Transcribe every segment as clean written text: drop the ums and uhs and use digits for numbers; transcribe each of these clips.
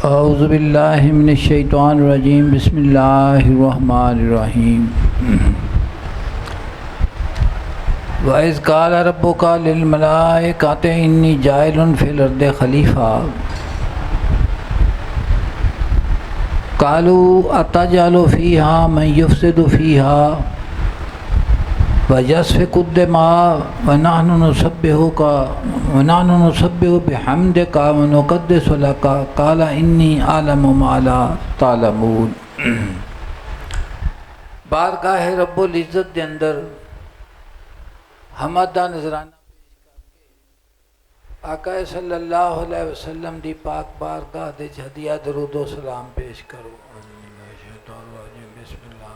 اعوذ باللہ من الشیطان الرجیم بسم اللہ الرحمن الرحیم وَإِذْ قَالَ رَبُّكَ لِلْمَلَائِكَةِ إِنِّي جَاعِلٌ فِي الْأَرْضِ خَلِيفَةً قَالُوا أَتَجْعَلُ فِيهَا مَن يُفْسِدُ فِيهَا وَيَسْفِكُ الدِّمَاءَ وَنَحْنُ نُسَبِّحُ بِحَمْدِكَ وَنُقَدِّسُ لَكَ قَالَ إِنِّي أَعْلَمُ مَا لَا تَعْلَمُونَ۔ بارگاہ رب العزت دے اندر حمد دا نذرانہ پیش کر کے آقا صلی اللہ علیہ وسلم دی پاک بارگاہ دے ہدیہ درود و سلام پیش کرو۔ بسم اللہ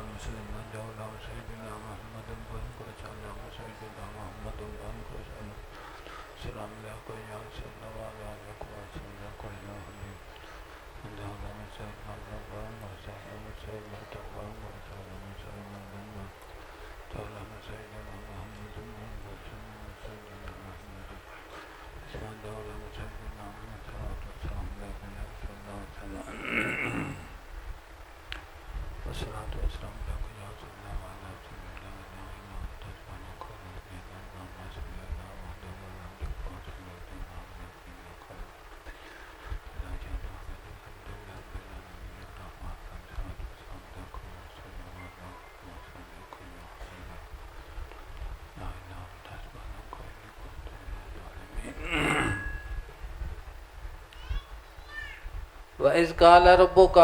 وَإِذْ قَالَ رَبُّكَ،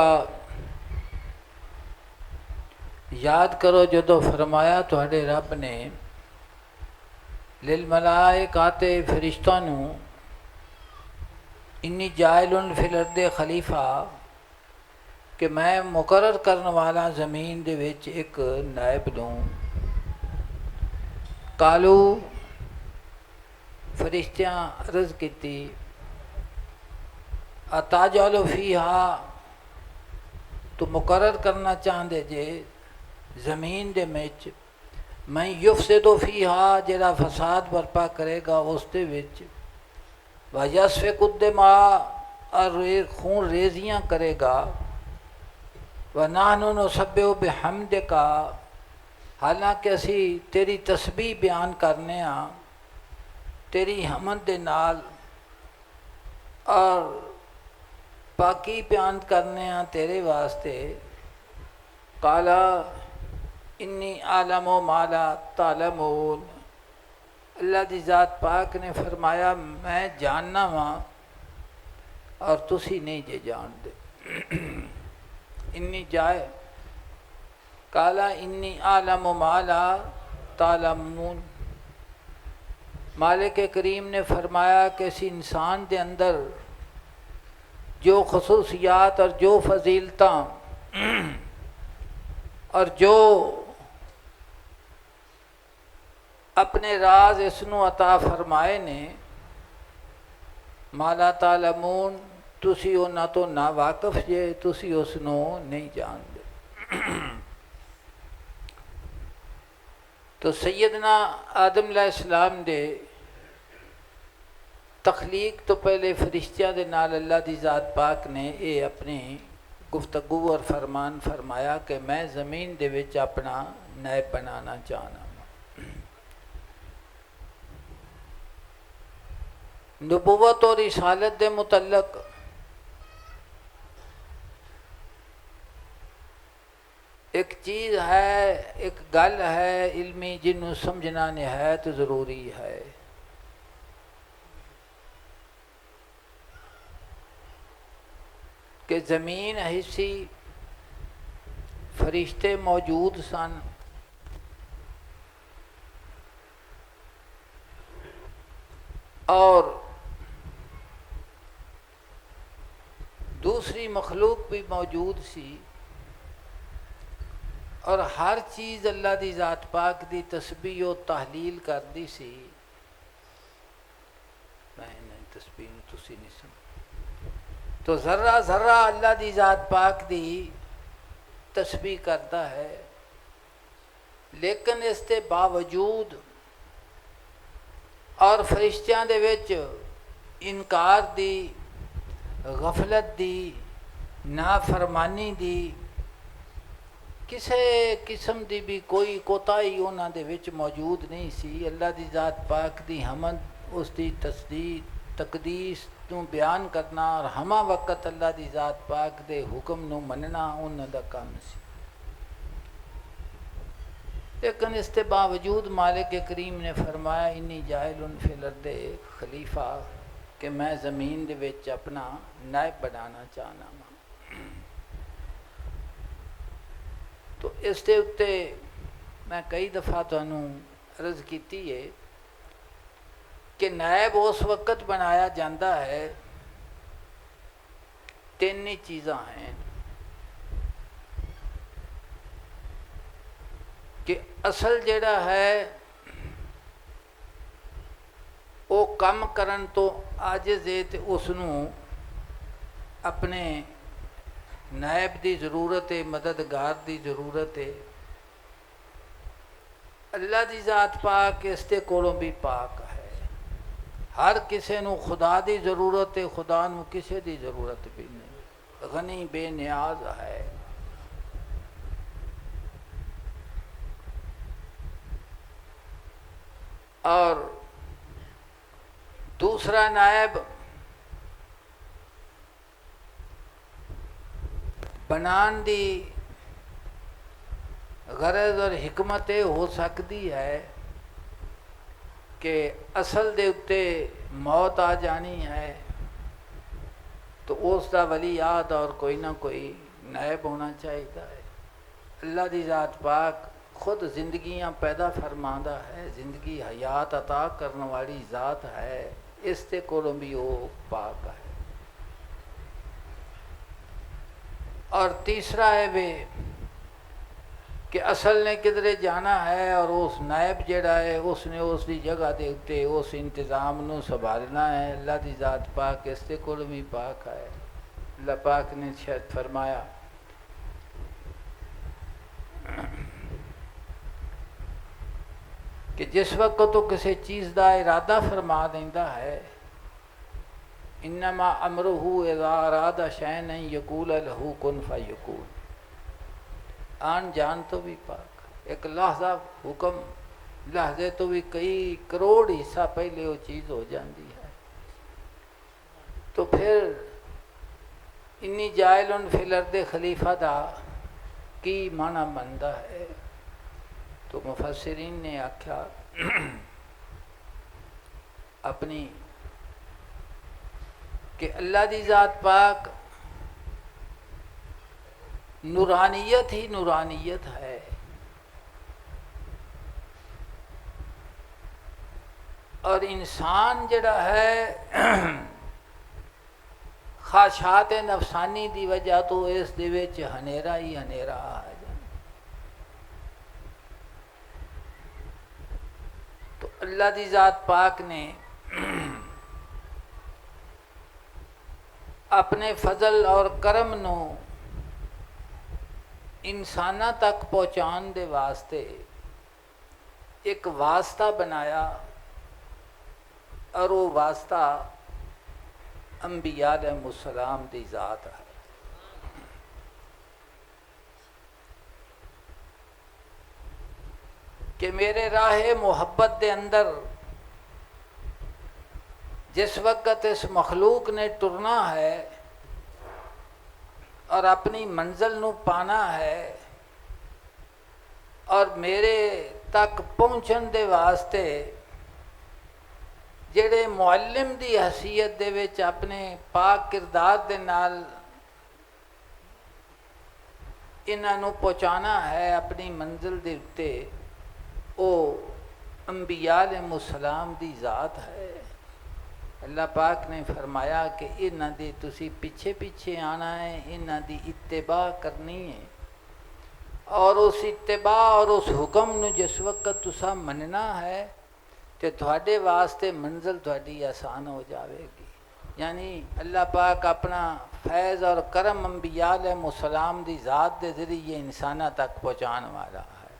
یاد کرو جدو فرمایا تہاڈے رب نے للملائکات فرشتاں نو انی جاعلٌ فی الارض خلیفہ کہ میں مقرر کرن والا زمین دے وچ ایک نائب دوں۔ قالو، فرشتیاں عرض کیتی اتجعل فیہا، تو مقرر کرنا چاہندے جے زمین دے وچ من یفسد فیہا، جڑا فساد برپا کرے گا اس دے وچ، ویسفک الدماء، اور خون ریزیاں کرے گا، ونحن نسبح بحمدک، حالانکہ اسی تیری تسبیح بیان کرنے ہاں تیری حمد دے نال، اور پاکی بیان کرنے ہاں تیرے واسطے۔ قال انی اعلم ما لا تعلمون، اللہ دی ذات پاک نے فرمایا میں جاننا واں اور تسی نہیں جے جان دے۔ انی جائے قال انی اعلم ما لا تعلمون، مالک کریم نے فرمایا کہ اس انسان دے اندر جو خصوصیات اور جو فضیلتاں اور جو اپنے راز اس نو عطا فرمائے نے، ما لا تعلمون، تسی انہاں تو نا واقف جے، تسی اس نو نہیں جان دے۔ تو سیدنا آدم علیہ السلام دے تخلیق تو پہلے فرشتیاں دے نال اللہ دی ذات پاک نے اپنی گفتگو اور فرمان فرمایا کہ میں زمین دے وچ اپنا نائب بنانا چاہنا۔ نبوت اور رسالت دے متعلق ایک چیز ہے، ایک گل ہے علمی جنوں سمجھنا نہایت ضروری ہے۔ کہ زمین حصی فرشتے موجود سن، اور دوسری مخلوق بھی موجود سی، اور ہر چیز اللہ دی ذات پاک دی تسبیح و تحلیل کردی سی۔ میں تسبیح تسی نہیں سن، تو ذرہ ذرہ اللہ دی ذات پاک دی تسبیح کرتا ہے، لیکن اس کے باوجود اور فرشتیاں دے وچ انکار دی، غفلت دی، ਨਾਫਰਮਾਨੀ ਦੀ ਕਿਸੇ ਕਿਸਮ ਦੀ ਵੀ ਕੋਈ ਕੋਤਾਹੀ ਉਹਨਾਂ ਦੇ ਵਿੱਚ ਮੌਜੂਦ ਨਹੀਂ ਸੀ। ਅੱਲਾ ਦੀ ਜ਼ਾਤ ਪਾਕ ਦੀ ਹਮਦ, ਉਸ ਦੀ ਤਕਦੀਸ ਨੂੰ ਬਿਆਨ ਕਰਨਾ ਔਰ ਹਮਾ ਵਕਤ ਅੱਲਾ ਦੀ ਜ਼ਾਤ ਪਾਕ ਦੇ ਹੁਕਮ ਨੂੰ ਮੰਨਣਾ ਉਹਨਾਂ ਦਾ ਕੰਮ ਸੀ۔ لیکن اس کے باوجود مالک کریم نے فرمایا انی جاعل فی الارض خلیفہ، کہ میں زمین دے وچ اپنا نائب بنانا چاہنا وا۔ تو اس دے اتے میں کئی دفعہ تانوں عرض کیتی ہے کہ نائب اس وقت بنایا جاتا ہے، تین ہی چیزاں ہیں کہ اصل جڑا ہے وہ کم کرن تو عاجز ہے، تے اس نوں اپنے نائب دی ضرورت ہے، مددگار دی ضرورت ہے۔ اللہ دی ذات پاک اس دے کولوں بھی پاک ہے۔ ہر کسے نوں خدا دی ضرورت ہے، خدا نوں کسے دی ضرورت بھی نہیں، غنی بے نیاز ہے۔ اور دوسرا نائب بنان دی غرض اور حکمت ہو سکتی ہے کہ اصل دے اتے موت آ جانی ہے تو اس دا ولیعہد اور کوئی نہ کوئی نائب ہونا چاہیے ہے۔ اللہ دی ذات پاک خود زندگیاں پیدا فرماندہ ہے، زندگی حیات عطا کرنے والی ذات ہے، اس تے کولوں بھی وہ پاک ہے۔ اور تیسرا ہے وہ کہ اصل نے کدھرے جانا ہے اور اس نائب جڑا ہے اس نے اس دی جگہ دے اتے اس انتظام نو سنبھالنا ہے۔ اللہ دی ذات پاک اس تے کولوں بھی پاک ہے۔ اللہ پاک نے شاید فرمایا کہ جس وقت تو کسی چیز دا ارادہ فرما دیندا ہے، انما امرہ اذا اراد شیئا ان یقول لہ کن فیکون، آن جان تو بھی پاک، ایک لحظہ حکم، لحظے تو بھی کئی کروڑ حصہ پہلے وہ چیز ہو جاندی ہے۔ تو پھر انی جاعل فی الارض خلیفہ دا کی معنی بنتا ہے؟ تو مفسرین نے آکھا اپنی کہ اللہ دی ذات پاک نورانیت ہی نورانیت ہے، اور انسان جڑا ہے خواہشات نفسانی دی وجہ تو اس دے وچ ہنیرا ہی ہنیرا آ جائے۔ تو اللہ دی ذات پاک نے اپنے فضل اور کرم نو انساناں تک پہنچان دے واسطے ایک واسطہ بنایا، اور وہ واسطہ انبیاء علیہ السلام دی ذات ہے۔ کہ میرے راہ محبت دے اندر جس وقت اس مخلوق نے ٹرنا ہے اور اپنی منزل نو پانا ہے، اور میرے تک پہنچن دے واسطے جڑے معلم دی حیثیت دے وچ اپنے پاک کردار دے نال انہاں نو پہنچانا ہے اپنی منزل دے اتے، او انبیاء علیہ السلام دی ذات ہے۔ اللہ پاک نے فرمایا کہ انہاں دی تسی پیچھے پیچھے آنا ہے، انہاں دی اتباع کرنی ہے، اور اس اتباع اور اس حکم نو جس وقت تسا مننا ہے تے تھوڑے واسطے منزل تھوڑی آسان ہو جاوے گی۔ یعنی اللہ پاک اپنا فیض اور کرم انبیاء علیہ السلام دی ذات دے ذریعے انسانہ تک پہنچان والا ہے۔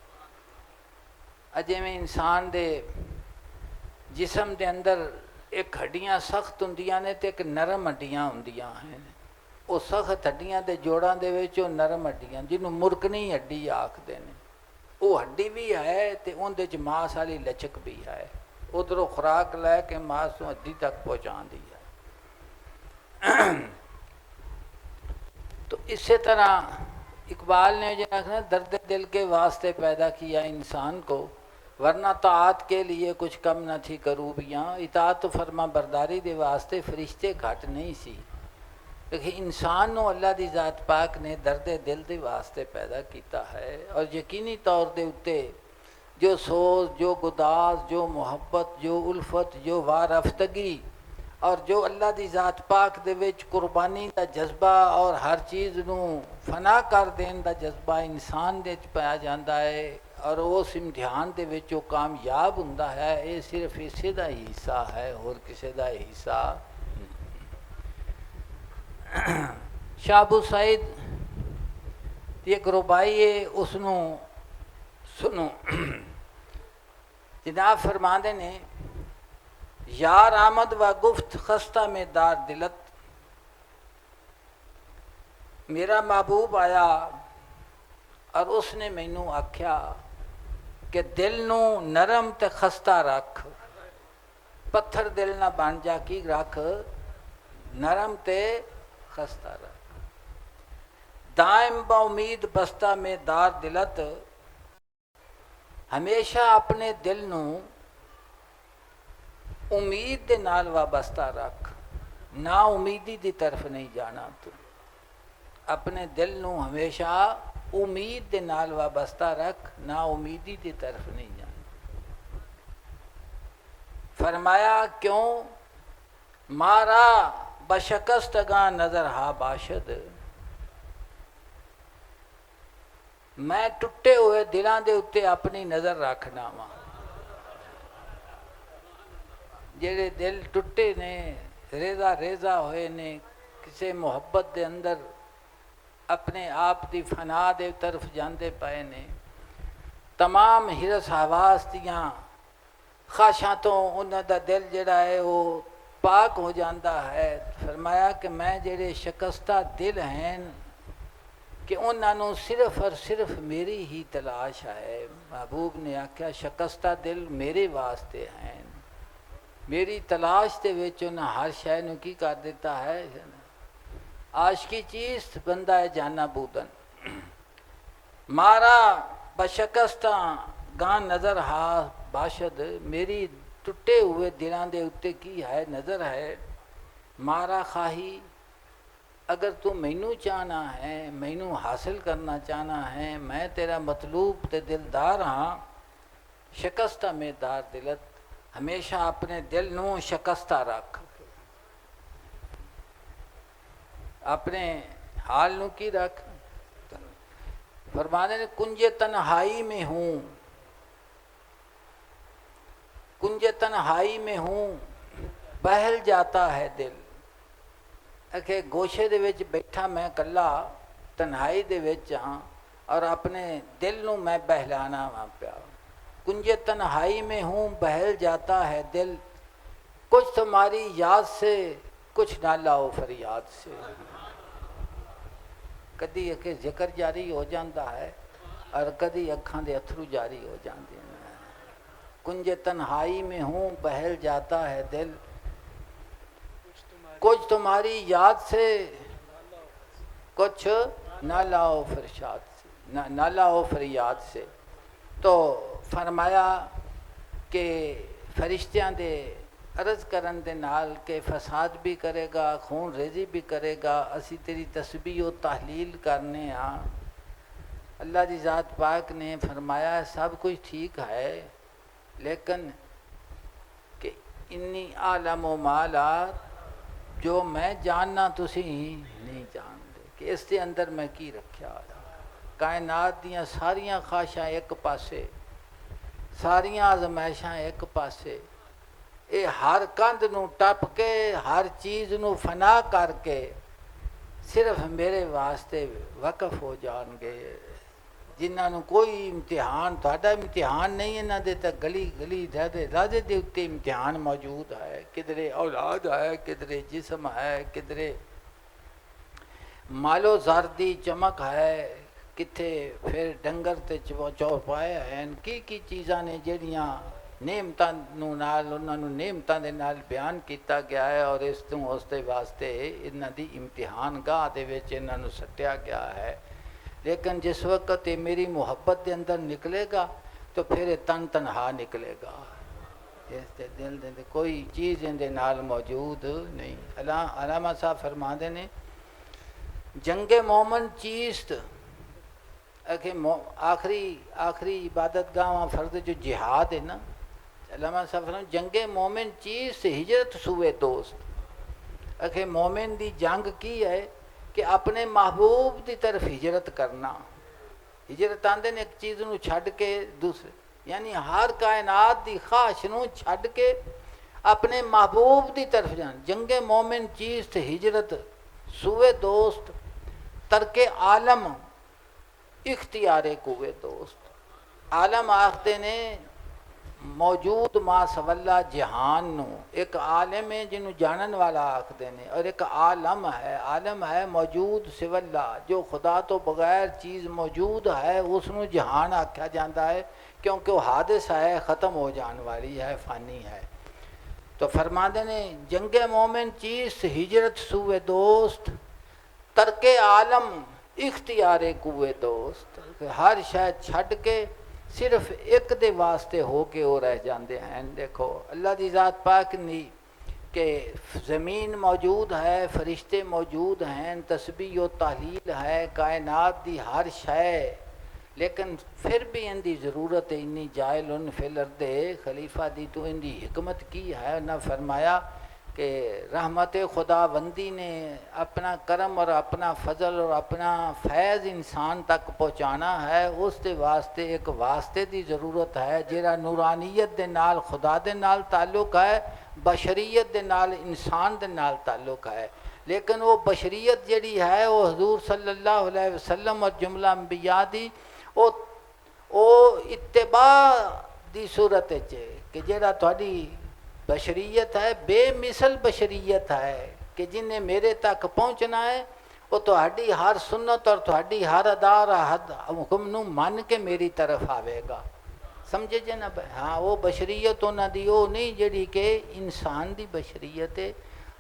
اجے میں انسان دے جسم دے اندر ایک ہڈیاں سخت ہوندیاں نے تے ایک نرم ہڈیاں ہوندیاں ہیں۔ ਉਹ ਸਖਤ ਹੱਡੀਆਂ ਦੇ ਜੋੜਾਂ ਦੇ ਵਿੱਚ ਉਹ ਨਰਮ ਹੱਡੀਆਂ ਜਿਹਨੂੰ ਮੁਰਕਣੀ ਹੱਡੀ ਆਖਦੇ ਨੇ, ਉਹ ਹੱਡੀ ਵੀ ਹੈ ਅਤੇ ਉਹਦੇ 'ਚ ਮਾਸ ਵਾਲੀ ਲਚਕ ਵੀ ਹੈ। ਉੱਧਰੋਂ ਖੁਰਾਕ ਲੈ ਕੇ ਮਾਸ ਨੂੰ ਹੱਡੀ ਤੱਕ ਪਹੁੰਚਾਉਂਦੀ ਹੈ। تو اسی طرح اقبال نے جو ہے درد دل کے واسطے پیدا کیا انسان کو، ورنہ طاعت کے لیے کچھ کم نہ تھی کروبیاں، اطاعت و فرما برداری دے واسطے فرشتے گھٹ نہیں سی، لیکن انسان نو اللہ دی ذات پاک نے درد دل دے واسطے پیدا کیتا ہے۔ اور یقینی طور دے اتے جو سوز، جو گداز، جو محبت، جو الفت، جو وارفتگی اور جو اللہ دی ذات پاک دے وچ قربانی دا جذبہ اور ہر چیز نو فنا کر دین دا جذبہ انسان دے وچ پایا جاندا ہے، اور اس امتحان دے وچ جو کامیاب ہوندا ہے، یہ صرف اسے دا ہی حصہ ہے، اور کسے دا حصہ۔ شاہ ابو سعید ایک ربائی ہے، اس نو سنو۔ جناب فرماندے نے، یار آمد و گفت خستہ میں دار دلت، میرا محبوب آیا اور اس نے مینوں آکھیا کہ دل نو نرم تے خستہ رکھ، پتھر دل نہ بن جا، کی رکھ نرم تے خستہ رکھ۔ دائم با امید بستہ میں دار دلت، ہمیشہ اپنے دل نو امید دے نال وابستہ رکھ، نا امیدی دی طرف نہیں جانا۔ تو اپنے دل نو ہمیشہ امید دے نال وابستہ رکھ، نا امیدی دی طرف نہیں جانا۔ فرمایا کیوں؟ مارا بشکستگاں نظر ہا باشد، میں ٹوٹے ہوئے دلاں دے اتے اپنی نظر رکھنا وا۔ جڑے دل ٹوٹے نے، ریزہ ریزہ ہوئے نے، کسے محبت دے اندر اپنے آپ دی فنا دے طرف جاندے پائے نے، تمام حرس حواس دیاں خواہشاں تو انہاں دا دل جڑا ہے وہ پاک ہو جاندہ ہے۔ فرمایا کہ میں جڑے شکستہ دل ہیں کہ انہاں نو صرف اور صرف میری ہی تلاش ہے۔ محبوب نے آکھیا شکستہ دل میرے واسطے ہیں، میری تلاش دے وچ انہاں ہر شے نو کی کر دیتا ہے۔ عاشقی چیز بندہ ہے جانا بودن، مارا بشکستہ گاں نظر ہا باشد، میری ٹوٹے ہوئے دلاں دے اتے کی ہے نظر ہے۔ مارا خواہی، اگر تو مینوں چاہنا ہے، مینوں حاصل کرنا چاہنا ہے، میں تیرا مطلوب تے دلدار ہاں، شکستہ میں دار دلت، ہمیشہ اپنے دل نو شکستہ رکھ، اپنے حال نو کی رکھ۔ فرمانے نے کنج تنہائی میں ہوں، کنج تنہائی میں ہوں بہل جاتا ہے دل، کہ گوشے دے وچ بیٹھا میں کلا تنہائی دے وچ ہاں اور اپنے دل نو میں بہلانا وہاں پیا۔ کنج تنہائی میں ہوں بہل جاتا ہے دل، کچھ تمہاری یاد سے کچھ نہ لاؤ فریاد سے۔ کدی کہ ذکر جاری ہو جاندہ ہے اور کدی اکھاں دے اتھرو جاری ہو جاندے ہیں۔ کنج تنہائی میں ہوں بہل جاتا ہے دل، کچھ تمہاری یاد سے کچھ نہ لاؤ فرشاد سے، نہ لاؤ فریاد سے۔ تو فرمایا کہ فرشتیاں دے عرض کرن دے نال کہ فساد بھی کرے گا، خون ریزی بھی کرے گا، اسی تیری تسبیح و تحلیل کرنے ہاں۔ اللہ دی ذات پاک نے فرمایا سب کچھ ٹھیک ہے، لیکن کہ انی عالم و مالات، جو میں جاننا تسی نہیں جانتے کہ اس دے اندر میں کی رکھیا۔ کائنات دیاں ساریاں خواہشاں ایک پاسے، ساریاں آزمائشاں ایک پاسے، اے ہر کندھ نو ٹپ کے، ہر چیز نو فنا کر کے صرف میرے واسطے وقف ہو جان گے، جنہاں نو کوئی امتحان، تہاڈا امتحان نہیں انہاں دے تے گلی گلی راہدے دے اتے امتحان موجود ہے، کدھرے اولاد ہے، کدھرے جسم ہے، کدھرے مالو زر دی چمک ہے کتھے پھر ڈنگر تے چوپائے ہیں کی چیزاں نے جڑیاں نعمتاں نال انہاں نوں نعمتاں دے نال بیان کیتا گیا ہے اور اس تو اس دے واسطے انہاں دی امتحان گاہ دے وچ انہاں نوں سٹیا گیا ہے۔ لیکن جس وقت یہ میری محبت دے اندر نکلے گا تو پھر یہ تنہا نکلے گا، اس دے دل دے کوئی چیز ان دے نال موجود نہیں۔ علامہ صاحب فرماندے نے جنگ مومن چیست کہ آخری عبادت گاہ فرض جو جہاد ہے نا، علامہ صاحب فرماندے جنگ مومن چیست ہجرت سوئے دوست، کہ مومن دی جنگ کی ہے کہ اپنے محبوب دی طرف ہجرت کرنا۔ ہجرت آندے نے ایک چیز نو چھڈ کے دوسرے، یعنی ہر کائنات دی خواہش نو چھڈ کے اپنے محبوب دی طرف جان۔ جنگ مومن چیز ہجرت سوئے دوست، ترک عالم اختیار کوئے دوست۔ عالم آختے نے موجود ما سولا جہان نو، ایک عالم ہے جنہوں جانن والا آختے نے، اور ایک عالم ہے موجود سولا، جو خدا تو بغیر چیز موجود ہے اس نو جہان آکھا جاندہ ہے کیونکہ وہ حادث ہے، ختم ہو جان والی ہے، فانی ہے۔ تو فرماندے نے جنگ مومن چیز ہجرت سوئے دوست، ترک عالم اختیار کوئے دوست، ہر شاید چھڈ کے صرف ایک دے واسطے ہو کے وہ رہ جاندے ہیں۔ دیکھو اللہ دی ذات پاک نہیں کہ زمین موجود ہے، فرشتے موجود ہیں، تسبیح و تحلیل ہے، کائنات دی ہر شے، لیکن پھر بھی ان دی ضرورت ہے انی جائل فی الارض خلیفہ دی، تو ان دی حکمت کی ہے؟ نہ فرمایا کہ رحمت خداوندی نے اپنا کرم اور اپنا فضل اور اپنا فیض انسان تک پہنچانا ہے، اس دے واسطے ایک واسطے دی ضرورت ہے جہاں نورانیت دے نال خدا دے نال تعلق ہے، بشریت دے نال انسان دے نال تعلق ہے۔ لیکن وہ بشریت جڑی ہے وہ حضور صلی اللہ علیہ وسلم اور جملہ انبیاء دی وہ اتباع دی صورت ہے کہ جڑا تھوڑی بشریت ہے، بے مثل بشریت ہے کہ جنہیں میرے تک پہنچنا ہے وہ تہاڈی ہر سنت اور تہاڈی ہر ادا اور حکم نو من کے میری طرف آوے گا، سمجھے جے نا؟ ہاں وہ بشریت انہاں دی وہ نہیں جڑی کہ انسان دی بشریت ہے۔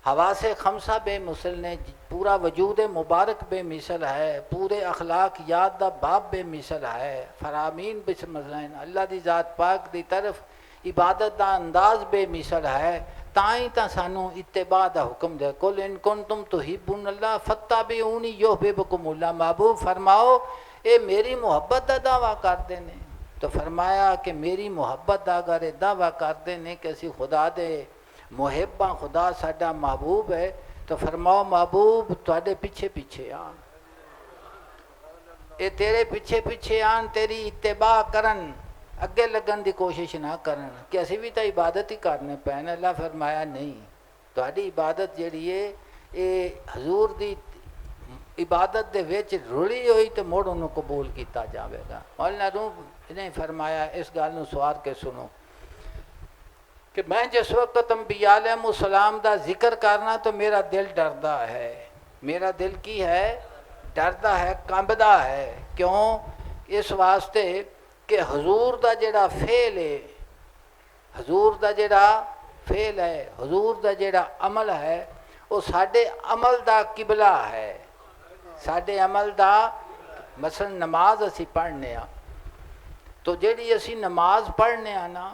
حواس خمسہ بے مثل نے، پورا وجود مبارک بے مثل ہے، پورے اخلاق یاد دا باب بے مثل ہے، فرامین بے مثل، اللہ دی ذات پاک دی طرف عبادت دا انداز بے مثل ہے، تائیں تا سانو اتباع دا حکم دے، قل ان کنتم تحبون اللہ فاتبعونی یحببکم اللہ، محبوب فرماؤ اے میری محبت دا دعویٰ کر دینے۔ تو فرمایا کہ میری محبت دا اگر دعویٰ کر دینے کہ اسی خدا دے محباں، خدا ساڈا محبوب ہے، تو فرماؤ محبوب تواڈے پیچھے پیچھے آن، اے تیرے پیچھے پیچھے آن، تیری اتباع کرن، اگے لگن دی کوشش نہ کرن کہ اسی بھی تو عبادت ہی کرنے پین۔ اللہ فرمایا نہیں، تہاڈی عبادت جڑی ہے اے حضور دی عبادت دے وچ رلی ہوئی تو مڑ انہوں قبول کیتا جاوے گا۔ مولانا روم نے فرمایا اس گل نوں سوار کے سنو کہ میں جس وقت انبیاء علیہ السلام دا ذکر کرنا تو میرا دل ڈردا ہے، میرا دل کی ہے؟ ڈردا ہے، کانبدا ہے۔ کیوں؟ اس واسطے کہ حضور دا جڑا فعل ہے، حضور دا جڑا فعل ہے، حضور دا جڑا عمل ہے، وہ ساڈے عمل دا قبلہ ہے، ساڈے عمل دا، مثلا نماز اسی پڑھنے ہاں تو جڑی اسی نماز پڑھنے ہاں نا،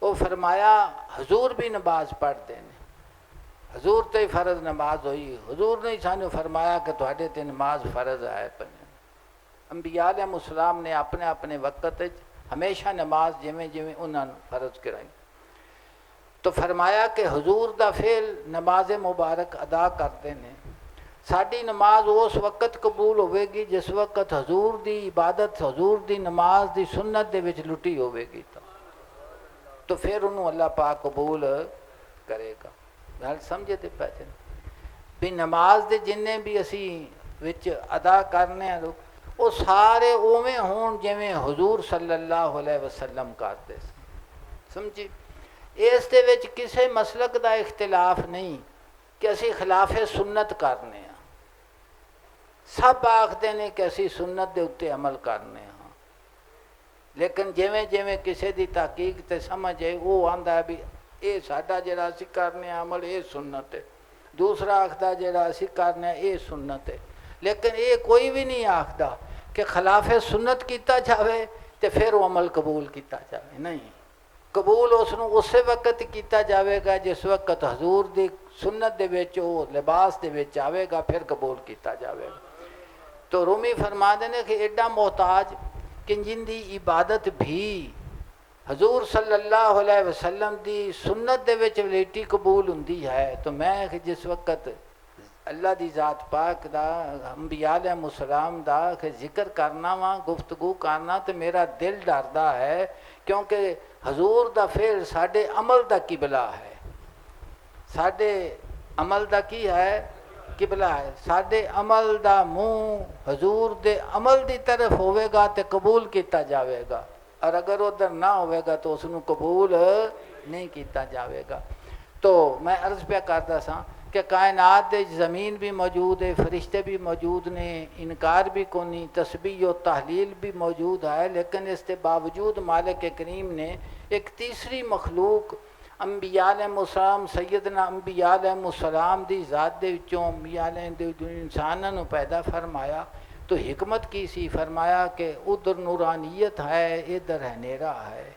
وہ فرمایا حضور بھی نماز پڑھتے ہیں، حضور تے فرض نماز ہوئی، حضور نے سانو فرمایا کہ تواڈے تے نماز فرض ہے۔ انبیاء علیہ السلام نے اپنے اپنے وقت ہمیشہ نماز جویں جویں انہاں فرض کرائی، تو فرمایا کہ حضور دا فعل نماز مبارک ادا کرتے ہیں، ساڈی نماز اس وقت قبول ہوئے گی جس وقت حضور دی عبادت، حضور دی نماز دی سنت دے وچ لٹی ہوئے گی، تو پھر انہوں اللہ پاک قبول کرے گا۔ گل سمجھے تے پہچے بھی نماز دے جننے بھی اسی وچ ادا کرنے ہیں وہ سارے اوویں ہون جویں حضور صلی اللہ علیہ وسلم کرتے سمجھی۔ اس دے وچ کسے مسلک دا اختلاف نہیں کہ اسی خلاف سنت کرنے ہیں، سب آختے ہیں کہ اسی سنت دے اتنے عمل کرنے ہاں، لیکن جویں جویں کسی دی تحقیق تے سمجھ ہے وہ آندا ہے بھی یہ ساڈا جڑا اسی کرنے عمل یہ سنت ہے، دوسرا آخدا جڑا اسی کرنے یہ سنت ہے، لیکن یہ کوئی بھی نہیں آخدا کہ خلاف سنت کیتا جاوے تے پھر وہ عمل قبول کیتا جاوے، نہیں، قبول اسی وقت کیتا جاوے گا جس وقت حضور دی سنت دے وچ وہ لباس دے وچ آوے گا، پھر قبول کیتا جاوے گا۔ تو رومی فرما دینے کہ ایڈا محتاج کہ جن دی عبادت بھی حضور صلی اللہ علیہ وسلم دی سنت دے وچ ولیٹی قبول ہوندی ہے، تو میں جس وقت اللہ دی ذات پاک دا انبیاء علیہ السلام دا کہ ذکر کرنا وا گفتگو کرنا تو میرا دل ڈردا ہے، کیونکہ حضور دا فعل ساڈے عمل دا قبلہ ہے، ساڈے عمل دا کی ہے قبلہ ہے، ساڈے عمل دا منہ حضور دے عمل دی طرف ہوئے گا تے قبول کیتا جاوے گا، اور اگر ادھر نہ ہوئے گا تو اس نو قبول نہیں کیتا جاوے گا۔ تو میں عرض پہ کرتا سا کہ کائنات دے زمین بھی موجود ہے، فرشتے بھی موجود نے، انکار بھی کونی، تسبیح و تحلیل بھی موجود ہے، لیکن اس کے باوجود مالک کریم نے ایک تیسری مخلوق انبیاء علیہ السلام سیدنا انبیاء علیہ السلام دی ذات دے وچوں انبیاء علیہ دے انساناں نو پیدا فرمایا، تو حکمت کی سی؟ فرمایا کہ ادھر نورانیت ہے، ادھر ہنیرا ہے۔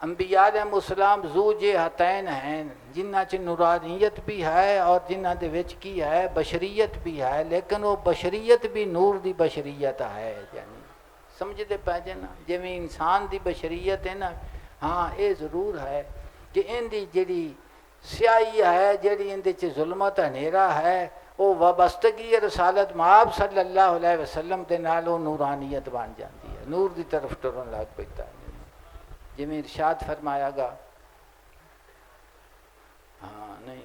انبیاء علیہ السلام ذو جہتین ہیں، جنہ چ نورانیت بھی ہے اور جنہ دے وچ کی ہے بشریت بھی ہے، لیکن وہ بشریت بھی نور دی بشریت ہے، یعنی سمجھتے پہ جے نا، جویں انسان دی بشریت ہے نا، ہاں یہ ضرور ہے کہ ان دی جڑی سیاہی ہے، جڑی ان دے چ ظلمت ہنیرا ہے، وہ وابستگی رسالت مآب صلی اللہ علیہ وسلم دے نال وہ نورانیت بن جاتی ہے، نور دی طرف ٹرن لگ پیتا ہے، جویں ارشاد فرمایا گا، ہاں نہیں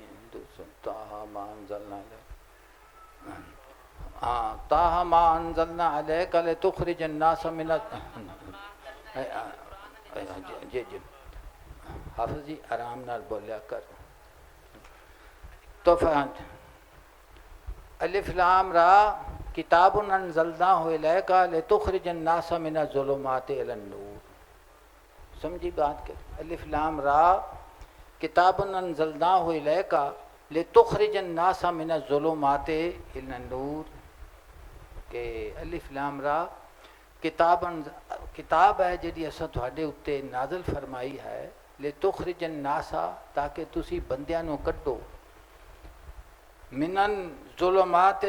تاہا ما انزلنا علیک، ہاں تاہا ما انزلنا علیک لتخرج الناس من جی جی حافظ جی آرام نال بولیا کر۔ تو الف لام را کتاب انزلناہ الیک لتخرج الناس من الظلمات الی النور، سمجھی بات کہ الف لام را کتاب انزلناہ الیک لتخرج الناس من الظلمات الی النور، کہ الف لام را کتاب ہے جڑی اساں تھوڑے اتے نازل فرمائی ہے، لتخرج الناس تاکہ تسی بندیاں نو کڈو، من الظلمات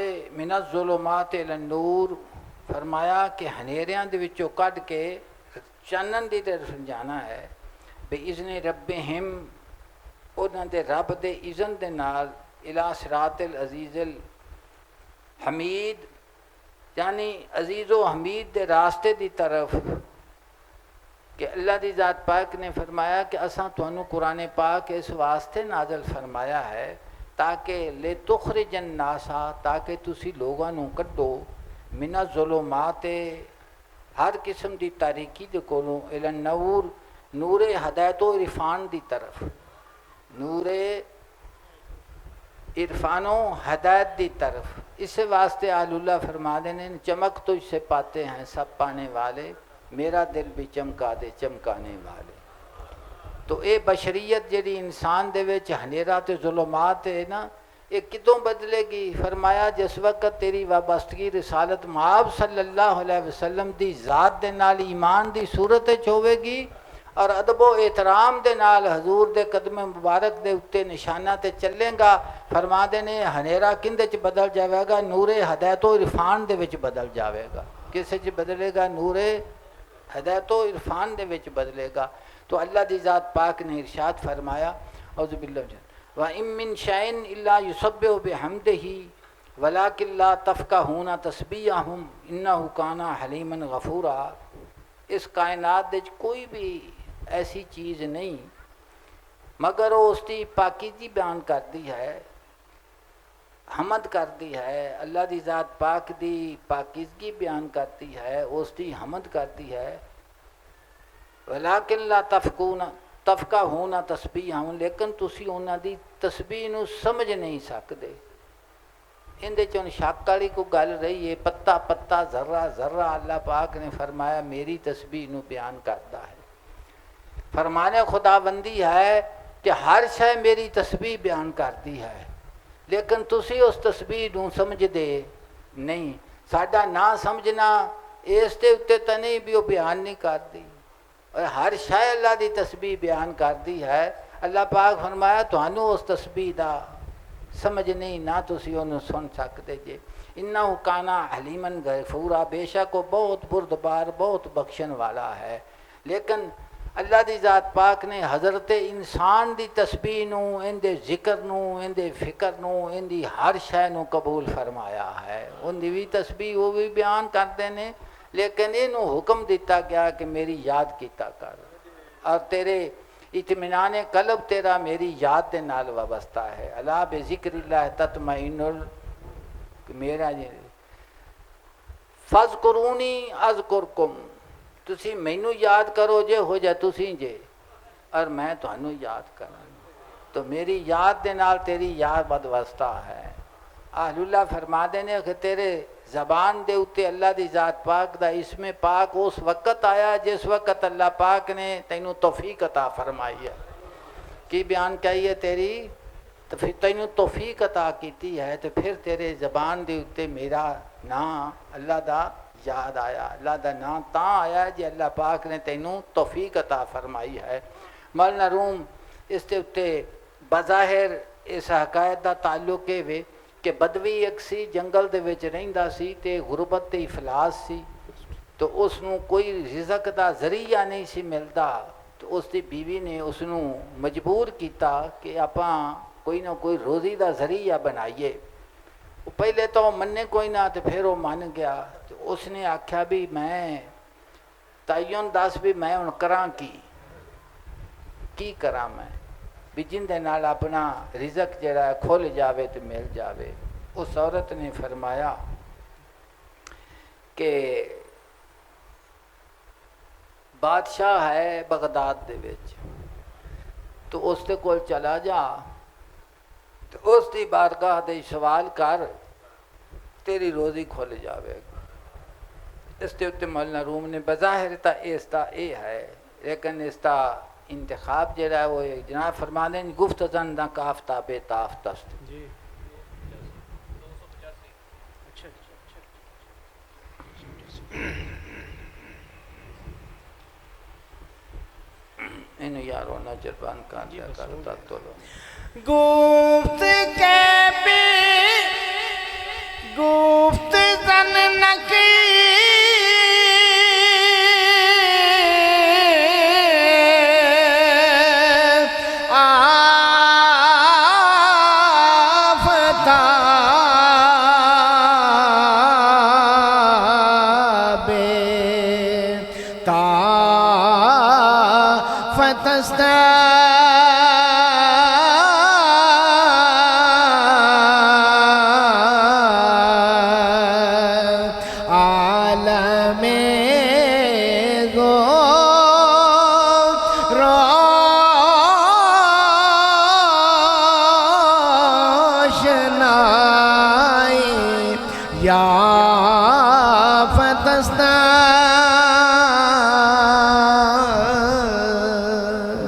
الی النور، فرمایا کہ ہنیریاں دے وچوں کڈ کے چانن دی طرف جانا ہے، بِإِذْنِ رَبِّهِمْ، انہاں دے رب دے اذن دے نال، الی صراط العزیز الحمید، یعنی عزیز و حمید دے راستے دی طرف، کہ اللہ دی ذات پاک نے فرمایا کہ اساں تانوں قرآن پاک اس واسطے نازل فرمایا ہے تاکہ لتخرج الناس، تاکہ تسی لوگاں نوں کڈو، من الظلمات، ہر قسم دی تاریکی دے کولوں، الی النور، نور ہدایت و عرفان دی طرف، نور عرفان و ہدایت دی طرف۔ اس واسطے آل اللہ فرما دینے چمک تجھ سے پاتے ہیں سب پانے والے، میرا دل بھی چمکا دے چمکانے والے۔ تو اے بشریت جڑی انسان دے وچ ہنیرا تے ظلمات ہے نا، یہ کدوں بدلے گی؟ فرمایا جس وقت تیری وابستگی رسالت مآب صلی اللہ علیہ وسلم دی ذات دے نال ایمان دی صورت وچ ہوے گی، اور ادب و احترام دے نال حضور دے قدم مبارک دے اتے نشانہ تے چلیں گا، فرما دینے ہنیرا کندے چ بدل جاوے گا؟ نور ہدایت و عرفان دے وچ بدل جاوے گا۔ کس چ بدلے گا؟ نور ہدایت و عرفان دے وچ بدلے گا۔ تو اللہ دی ذات پاک نے ارشاد فرمایا، اعوذ باللہ وَإِن مِّن شَيْءٍ إِلَّا يُسَبِّحُ بِحَمْدِهِ وَلَٰكِن لَّا تَفْقَهُونَ تَسْبِيحَهُمْ إِنَّهُ كَانَ حَلِيمًا غَفُورًا۔ اس کائنات وچ کوئی بھی ایسی چیز نہیں مگر وہ اس کی پاکیزی بیان کرتی ہے، حمد کرتی ہے، اللہ دی ذات پاک دی پاکیزگی بیان کرتی ہے، اس کی حمد کرتی ہے۔ وَلَٰكِن لَّا تَفْقَهُونَ تَسْبِيحَهُمْ، لیکن تسی انہاں دی تسبیح نو سمجھ نہیں سکدے۔ اندے چون شک والی کو گل رہی ہے، پتا پتا ذرہ ذرہ اللہ پاک نے فرمایا میری تسبیح نو بیان کرتا ہے۔ فرمانے خدا بندی ہے کہ ہر شے میری تسبیح بیان کرتی ہے، لیکن تسی اس تسبیح نو سمجھ دے نہیں۔ ساڈا نہ سمجھنا اس دے اتے تو نہیں بھی وہ بیان نہیں کرتی، اور ہر شے اللہ دی تسبیح بیان کرتی ہے۔ اللہ پاک فرمایا تھانوں اس تسبیح دا سمجھ نہیں، نہ تسی انہوں سن سکتے جے۔ انہو کانا حلیمن غفورا، بے شک وہ بہت بردبار بہت بخشن والا ہے۔ لیکن اللہ دی ذات پاک نے حضرت انسان دی تسبیح نو، ان دے ذکر نو، ان دے فکر نو، ان دی ہر شے نو قبول فرمایا ہے۔ ان دی بھی تسبیح وہ بھی بیان کرتے ہیں، لیکن انہوں حکم دیتا گیا کہ میری یاد کیتا کر، اور تیرے اطمینان قلب تیرا میری یاد دے نال وابستہ ہے۔ الا بذکر اللہ تطمئن میرا جی فذکرونی اذکرکم، تسی مینوں یاد کرو جے ہو جا تسی جے، اور میں تھانوں یاد کراں، تو میری یاد دے نال تیری یاد بدوستہ ہے۔ اہل اللہ فرما دینے کہ تیرے زبان دے اتے اللہ دی ذات پاک دا اسم پاک اس وقت آیا جس وقت اللہ پاک نے تینوں توفیق عطا فرمائی ہے۔ کی بیان کہی ہے تیری تو پھر تینوں توفیق عطا کیتی ہے، تو پھر تیرے زبان دے اتے میرا نام اللہ دا یاد آیا۔ اللہ دا نام تاں آیا جی اللہ پاک نے تینوں توفیق عطا فرمائی ہے۔ مولانا روم اس دے اتے بظاہر اس حقائق دا تعلق ہے کہ بدوی ایک سی جنگل دے وچ رہندا سی تے غربت تے افلاس سی، تو اس نو کوئی رزق دا ذریعہ نہیں سی ملدا، تو اس دی بیوی نے اس نو مجبور کیتا کہ اپاں کوئی نہ کوئی روزی دا ذریعہ بنائیے۔ پہلے تو مننے کوئی نہ، تو پھر وہ من گیا، تو اس نے آکھیا بھی میں تعین دس بھی میں ہن کراں کی کراں میں بھی جن دے نال اپنا رزق جڑا ہے کھل جاوے تو مل جاوے۔ اس عورت نے فرمایا کہ بادشاہ ہے بغداد دے وچ، تو اس دے کول چلا جا، تو اس دی بارگاہ دے سوال کر، تیری روزی کھل جاوے گا۔ اس دے اتے مولانا روم نے بظاہر تا اس دا اے ہے، لیکن اس دا انتخاب جڑا ہے وہ جناب فرمانے گفت زن نہ کافتاب تاف تست۔ جی انہوں یاروں نہ جربان کان دیا کرتا تو لو گفت کے بھی گفت زن نکی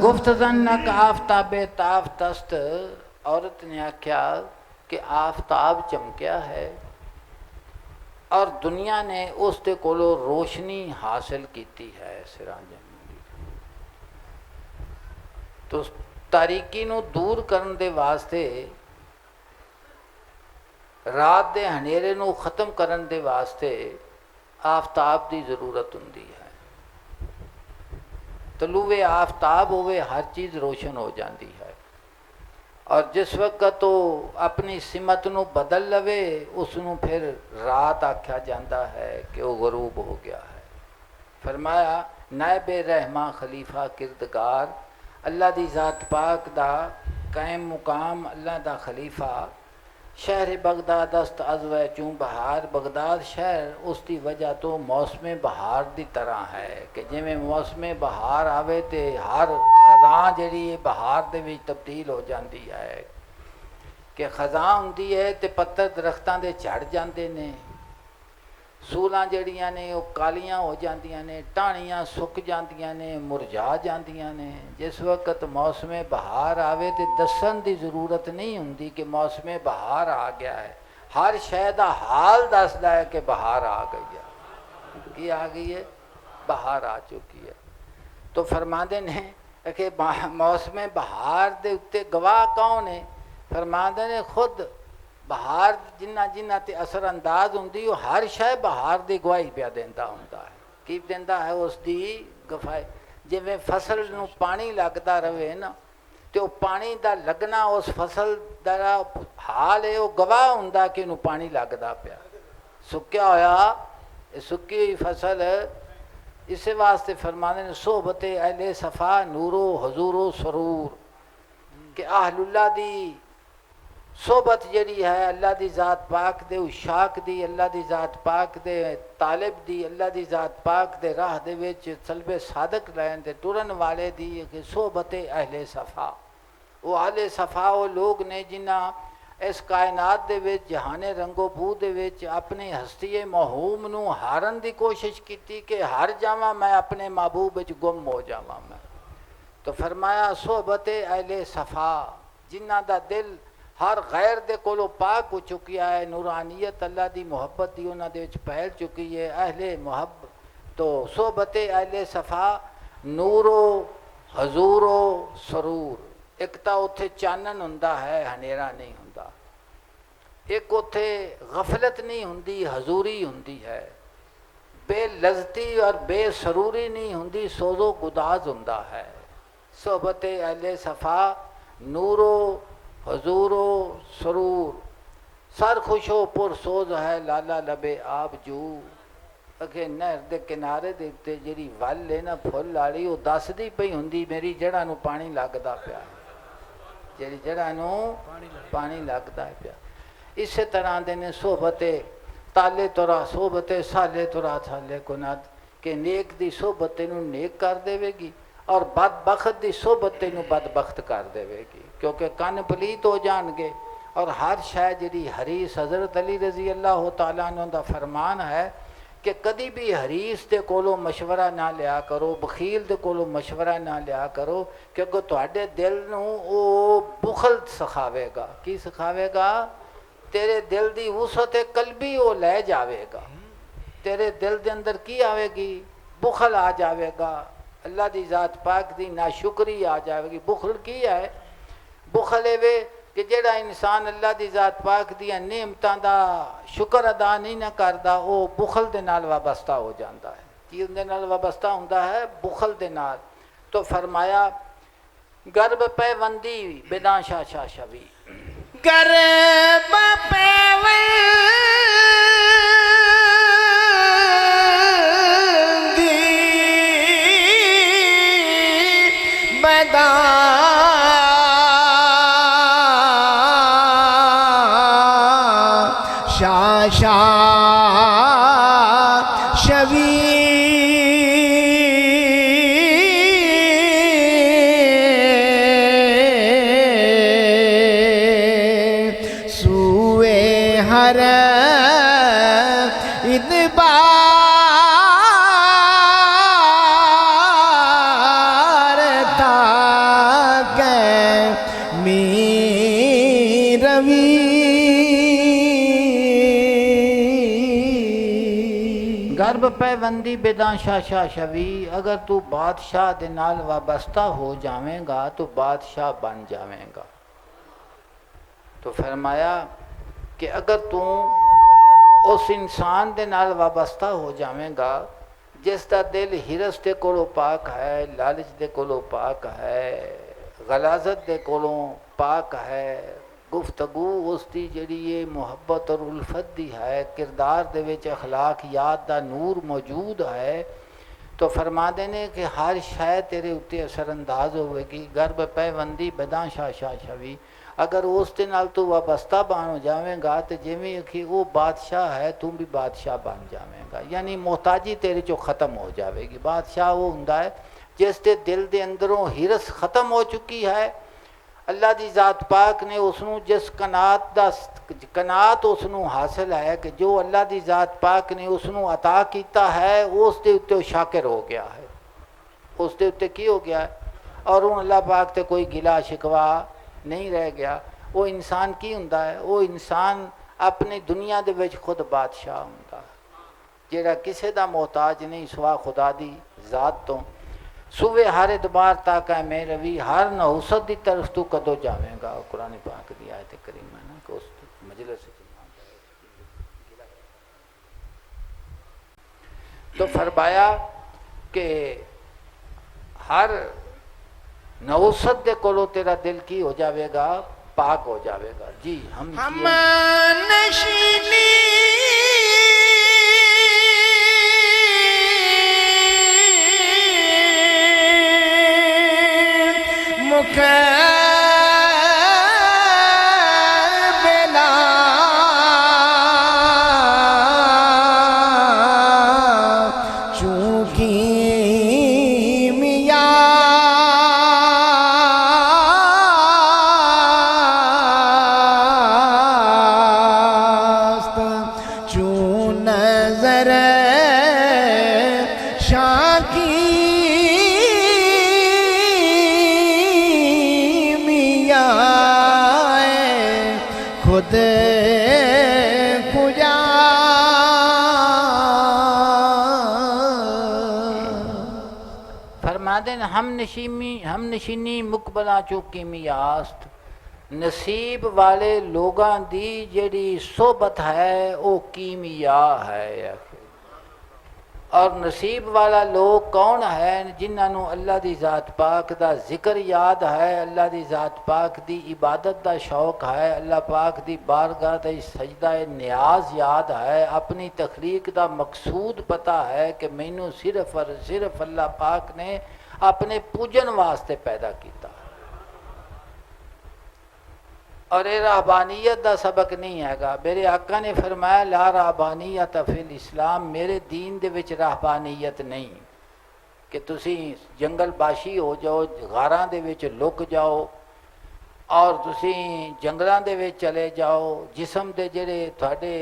گفتزنک آفتاب تاف تست۔ عورت نے آکھیا کہ آفتاب چمکیا ہے اور دنیا نے اس دے کولو روشنی حاصل کیتی ہے سراں جمندی، تو تاریکی نو دور کرن دے واسطے، رات دے ہنیرے نو ختم کرن دے واسطے آفتاب دی ضرورت ہوندی ہے۔ طلوع آفتاب ہوئے ہر چیز روشن ہو جاندی ہے، اور جس وقت تو اپنی سمت نو بدل لوے اس نو پھر رات آکھیا جاندہ ہے کہ وہ غروب ہو گیا ہے۔ فرمایا نائب رحمہ خلیفہ کردگار، اللہ دی ذات پاک دا قائم مقام، اللہ دا خلیفہ، شہر بغداد است ازوہ چون بہار، بغداد شہر اس دی وجہ تو موسم بہار دی طرح ہے کہ جی میں موسم بہار آوے تے ہر خزاں جڑی بہار دے وچ تبدیل ہو جاندی ہے۔ ਕਿ ਖਜ਼ਾਂ ਹੁੰਦੀ ਹੈ ਤੇ ਪੱਤਰ ਦਰਖਤਾਂ ਦੇ ਝੜ ਜਾਂਦੇ ਨੇ, ਸੂਲਾਂ ਜਿਹੜੀਆਂ ਨੇ ਉਹ ਕਾਲੀਆਂ ਹੋ ਜਾਂਦੀਆਂ ਨੇ, ਟਾਹਣੀਆਂ ਸੁੱਕ ਜਾਂਦੀਆਂ ਨੇ, ਮੁਰਝਾ ਜਾਂਦੀਆਂ ਨੇ। ਜਿਸ ਵਕਤ ਮੌਸਮੇ ਬਹਾਰ ਆਵੇ ਤੇ ਦੱਸਣ ਦੀ ਜ਼ਰੂਰਤ ਨਹੀਂ ਹੁੰਦੀ ਕਿ ਮੌਸਮੇ ਬਹਾਰ ਆ ਗਿਆ ਹੈ। ਹਰ ਸ਼ੈ ਦਾ ਹਾਲ ਦੱਸਦਾ ਹੈ ਕਿ ਬਹਾਰ ਆ ਗਈ ਹੈ। ਕੀ ਆ ਗਈ ਹੈ? ਬਹਾਰ ਆ ਚੁੱਕੀ ਹੈ। ਤੋ ਫਰਮਾਉਂਦੇ ਨੇ کہ موسم بہار دے اتے گواہ کون ہے؟ فرماندے نے خود بہار جنہ جنہ تے اثر انداز ہوندی وہ ہر شے بہار دی گواہی پیا دیندا ہوندا ہے۔ کی دیندا ہے؟ اس دی گواہی۔ جویں فصل نو پانی لگدا رہے نا تے وہ پانی دا لگنا اس فصل دا حال ہے وہ گواہ ہوندا کہ انہوں پانی لگدا پیا۔ سکیا ہویا سکی ہوئی فصل اس واسطے فرمانے نے صحبت اہل صفا نور و حضور و سرور، کہ اہل اللہ دی صحبت جڑی ہے اللہ دی ذات پاک دے اشاق دی، اللہ دی ذات پاک دے طالب دی، اللہ دی ذات پاک دے راہ دے وچ سلب صادق لین دے ٹرن والے دی کہ صحبت اہل صفا۔ وہ اہل صفا وہ لوگ نے جنہ اس کائنات دے وچ جہان رنگو بو دے وچ اپنی ہستی موہوم نو ہارن دی کوشش کیتی کہ ہر جاواں میں اپنے محبوب وچ گم ہو جاواں میں۔ تو فرمایا صحبت اہل صفا جنہ دا دل ہر غیر دے کولو پاک ہو چکی ہے، نورانیت اللہ دی محبت دی انہاں دے وچ پھیل چکی ہے، اہل محبت۔ تو صحبت اہل صفا نور و حضور و سرور۔ ایک تا اتھے چانن ہوندا ہے، ہنیرا نہیں ہوندا۔ ایک اتھے غفلت نہیں ہوندی، حضوری ہوندی ہے۔ بے لذتی اور بے سروری نہیں ہوندی، سوز و گداز ہوندا ہے۔ صحبت اہل صفا نور و حضور و سرور، سر خوش و پر سوز ہے لالا لبے آب جو۔ اگے نہر دے کنارے دے تے جڑی ول ہے نا پھل والی وہ دسدی پئی ہوندی میری جڑاں نو پانی لگدا پیا، جڑی جڑاں نو پانی لگدا پیا۔ اسی طرح دے نے صحبت تالے تورا صحبت سالے تورا سالے کناد، کہ نیک دی صحبت نو نیک کر دے گی اور بدبخت دی صحبت نو بدبخت کر دے گی، کیونکہ کن پلیت ہو جان گے۔ اور ہر شے جڑی حریص حضرت علی رضی اللہ تعالیٰ عنہ دا فرمان ہے کہ کدی بھی حریص دے کولو مشورہ نہ لیا کرو، بخیل دے کولو مشورہ نہ لیا کرو، کیونکہ تواڈے دل نو او بخل سکھاوے گا۔ کی سکھاوے گا؟ تیرے دل دی وسعت قلبی وہ لے جاوے گا۔ تیرے دل دے اندر کی آوے گی؟ بخل آ جاوے گا، اللہ دی ذات پاک دی ناشکری آ جاوے گی۔ بخل کی ہے؟ بخل ہے کہ جڑا انسان اللہ دی ذات پاک دیا نعمتاں دا شکر ادا نہیں نہ کردا، وہ بخل دے نال وابستہ ہو جاندا ہے۔ کی اندے نال وابستہ ہوندا ہے؟ بخل دے نال۔ تو فرمایا گرب پیوندی بداں شاہ شاہ شوی، گرب پیوندی بداں شاہ شاہ شوی، سوئے ہر ادبار تاکہ می روی، گرب پیوندی بداں شاہ شاہ شوی، اگر تو بادشاہ دے نال وابستہ ہو جاویں گا تو بادشاہ بن جاویں گا۔ تو فرمایا کہ اگر تو اس انسان دے نال وابستہ ہو جاویں گا جس دا دل ہرس دے کولو پاک ہے، لالچ دے کولو پاک ہے، غلاظت دے کولو پاک ہے، گفتگو اس دی جڑی یہ محبت اور الفت دی ہے، کردار دے وچ اخلاقیات دا نور موجود ہے، تو فرما دینے کہ ہر شے تیرے اتے اثر انداز ہوئے گی۔ گرب پیوندی بداں شاہ شاہ شوی، اگر اس دے نال تو وابستہ بن ہو جاویں گا تو جویں کہ وہ بادشاہ ہے تو بھی بادشاہ بن جاویں گا، یعنی محتاجی تیرے چو ختم ہو جاوے گی۔ بادشاہ وہ ہوندا ہے جس دے دل دے اندروں ہرس ختم ہو چکی ہے، اللہ دی ذات پاک نے اس نو جس قناعت اس نو حاصل ہے کہ جو اللہ دی ذات پاک نے اس نو عطا کیتا ہے اس دے اتے وہ شاکر ہو گیا ہے، اس دے اتے کی ہو گیا ہے، اور وہ اللہ پاک تے کوئی گلا شکوا نہیں رہ گیا۔ وہ انسان کی ہوندا ہے؟ وہ انسان اپنی دنیا دے وچ خود بادشاہ ہوندا ہے، جیڑا کسے دا محتاج نہیں سوا خدا دی ذات تو۔ صوبے ہر ادبار تاک ہے میں روی، ہر نحوست دی طرف تو کدو جاویں گا، قرآن پاک دی آیت کریمہ نا کہ اس مجلس تو فرمایا کہ ہر نحوست دے کولو تیرا دل کی ہو جاوے گا، پاک ہو جاوے گا۔ جی ہم نشینی مقابلہ چونکہ میاست چون نظر شاکی خود کجا فرما دیں ہم نشینی مقبلہ چوکی میاست، نصیب والے لوگاں دی جڑی صحبت ہے وہ کیمیا ہے۔ اور نصیب والا لوگ کون ہے؟ جنہاں نو اللہ دی ذات پاک دا ذکر یاد ہے، اللہ دی ذات پاک دی عبادت دا شوق ہے، اللہ پاک دی بارگاہ دا سجدہ نیاز یاد ہے، اپنی تخلیق دا مقصود پتہ ہے کہ مینوں صرف اور صرف اللہ پاک نے اپنے پوجن واسطے پیدا کیتا ہے۔ اور یہ رہبانیت دا سبق نہیں ہے گا۔ میرے آقا نے فرمایا لا رہبانیت فی الاسلام، میرے دین دے وچ رہبانیت نہیں کہ تسی جنگل باشی ہو جاؤ، غاراں دے وچ لک جاؤ اور تسی جنگلاں دے وچ چلے جاؤ، جسم دے جڑے تھوڑے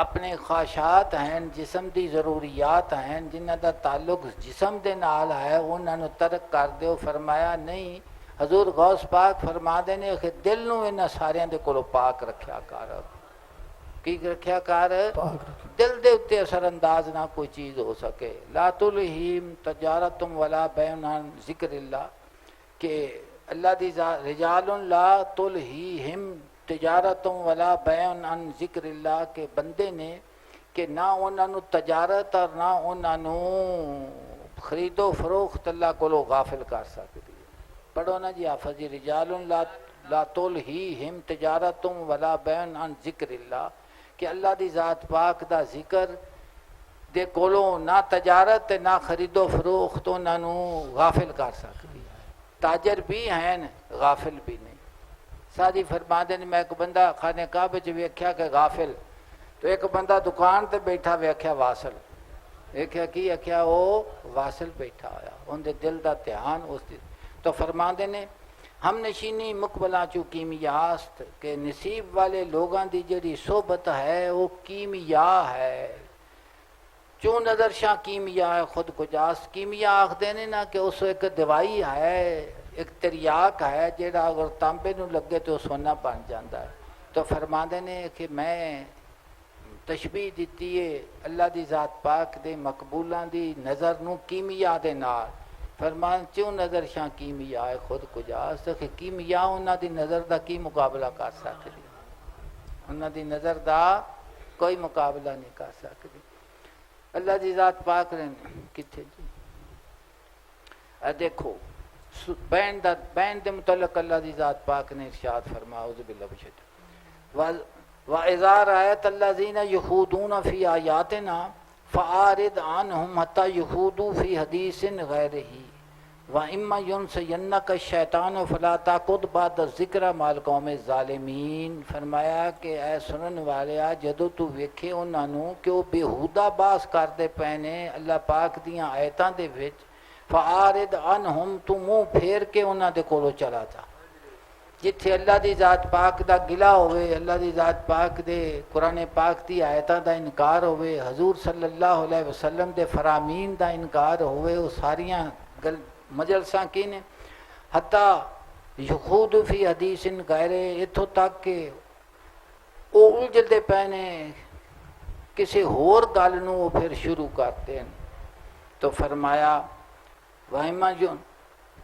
اپنے خواہشات ہیں، جسم دی ضروریات ہیں جنہاں دا تعلق جسم دے نال ہے، انہاں نو ترک کر دیو۔ فرمایا نہیں، حضور غوث پاک فرما دینے کہ دل نو انہاں ساریاں دے کولو پاک رکھیا کر۔ کی رکھیا کر؟ دل دے اتے اثر انداز نہ کوئی چیز ہو سکے۔ لا تلہیم تجارتم ولا بیع عن ذکر اللہ، کہ اللہ دی رجال لا تلہیہم تجارتم ولا بیع عن ذکر اللہ، کے بندے نے کہ نہ انہاں نو تجارت اور نہ انہاں نو خرید و فروخت اللہ کولو غافل کر سکتی۔ پڑھو نا جی حافظ جی، رجال لا تلہیہم تجارتم ولا بیع عن ذکر اللہ، کہ اللہ دی ذات پاک دا ذکر دے کولو نہ تجارت نہ خرید و فروخت انہاں نو غافل کر سکتی۔ تاجر بھی ہیں غافل بھی نہیں۔ سادی فرما دے میں ایک بندہ خانے کعبہ وچ ویکھیا کہ غافل، تو ایک بندہ دکان تے بیٹھا ویکھیا واصل، ویکھیا کی آکھیا وہ واصل بیٹھا ہویا، ان دے دل دا دھیان اس دی۔ تو فرما دے نے ہم نشینی مقبلہ چو کیمیاست، کہ نصیب والے لوگاں دی جڑی صحبت ہے وہ کیمیا ہے۔ چون نظر شاہ کیمیا ہے خود کجاست، کیمیا آخ دینے نا کہ اس ایک دوائی ہے، ایک تریاک ہے جیڑا اگر تانبے نو لگے تو سونا بن جاندہ ہے۔ تو فرما دینے کہ میں تشبیح دیتی ہے اللہ دی ذات پاک دے مقبولاں دی نظر نو کیمیا دے نال۔ فرمان چون نظر شاہ کیمیا ہے خود کجاست، کہ کیمیا انہاں دی نظر دا کی مقابلہ کر سکتی، انہاں دی نظر دا کوئی مقابلہ نہیں کر سکتی۔ اللہ دی ذات پاک رہن کتھے جی دیکھو بین دے متعلق اللہ دی ذات پاک نے ارشاد فرمایا اعوذ باللہ من الشیطان وَإِذَا رَأَيْتَ الَّذِينَ يَخُوضُونَ فِي آيَاتِنَا فَأَعْرِضْ عَنْهُمْ حَتَّى يَخُوضُوا فِي حَدِيثٍ غَيْرِهِ وَإِمَّا يُنْسِيَنَّكَ الشَّيْطَانُ فَلَا تَقْعُدْ بَعْدَ الذِّكْرِ مَعَ الْقَوْمِ الظَّالِمِينَ۔ فرمایا کہ اے سنن والیا جدو تو ویکھے انہاں نو کہ وہ بےہودہ باس کردے پینے اللہ پاک دیاں آیتاں دے وچ، فَأَعْرِضْ عَنْهُمْ تو منہ پھیر کے انہاں دے کولو چلا جا۔ جتھے اللہ دی ذات پاک دا گلا ہوئے، اللہ دی ذات پاک دے قرآن پاک دی آیتاں دا انکار ہوئے، حضور صلی اللہ علیہ وسلم دے فرامین دا انکار ہوئے، وہ ساریاں مجلساں کی نے حتیٰ یخوض فی حدیث غیرے، اتھوں تک کہ وہ الجھدے پے نے کسی ہور گل نوں وہ پھر شروع کرتے ہیں۔ تو فرمایا وائمہ جو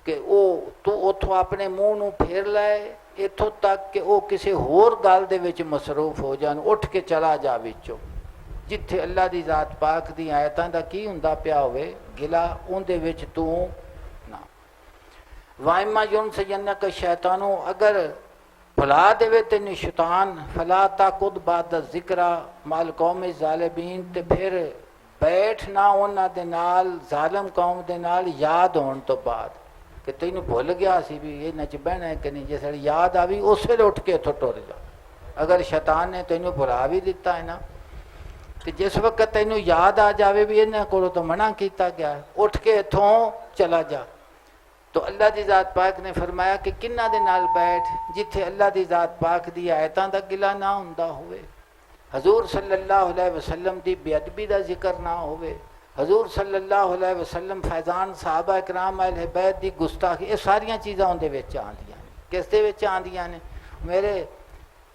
کہ او تو اتھوں اپنے منہ نوں پھیر لائے اتھوں تک کہ وہ کسی ہور گل دے وچ مصروف ہو جان، اٹھ کے چلا جا وچوں جتھے اللہ دی ذات پاک دی آیتاں دا کی ہوندا پیا ہوئے گلا اون دے وچ تو نہ۔ وائمہ جن سے جنک شیطانوں، اگر بھلا دے تینو شیطان فلا تقعد بعد الذکرہ مع القوم الظالمین، تے پھر بیٹھ نہ انہاں دے نال ظالم قوم دے نال یاد ہون تو بعد کہ تینوں بھول گیا سی بھی یہ نچ بہنا ہے کہ نہیں، جس ویلے یاد آوی اس ویلے اٹھ کے اتھوں ٹر جا۔ اگر شیطان نے تینوں بھلا بھی دیتا ہے نا، کہ جس وقت تینوں یاد آ جاوے بھی انہاں کولوں تو منع کیتا گیا ہے، اٹھ کے اتھوں چلا جا۔ تو اللہ دی ذات پاک نے فرمایا کہ کنہ دے نال بیٹھ جتھے اللہ دی ذات پاک دی آیتاں دا گلا نہ ہوندا ہوئے، حضور صلی اللہ علیہ وسلم دی بے ادبی دا ذکر نہ ہوئے، حضور صلی اللہ علیہ وسلم فیضان صحابہ اکرام اہل بیت دی گستاخی، یہ ساریاں چیزاں اون دے وچ آندیاں نے۔ کس دے وچ آندیاں نے؟ میرے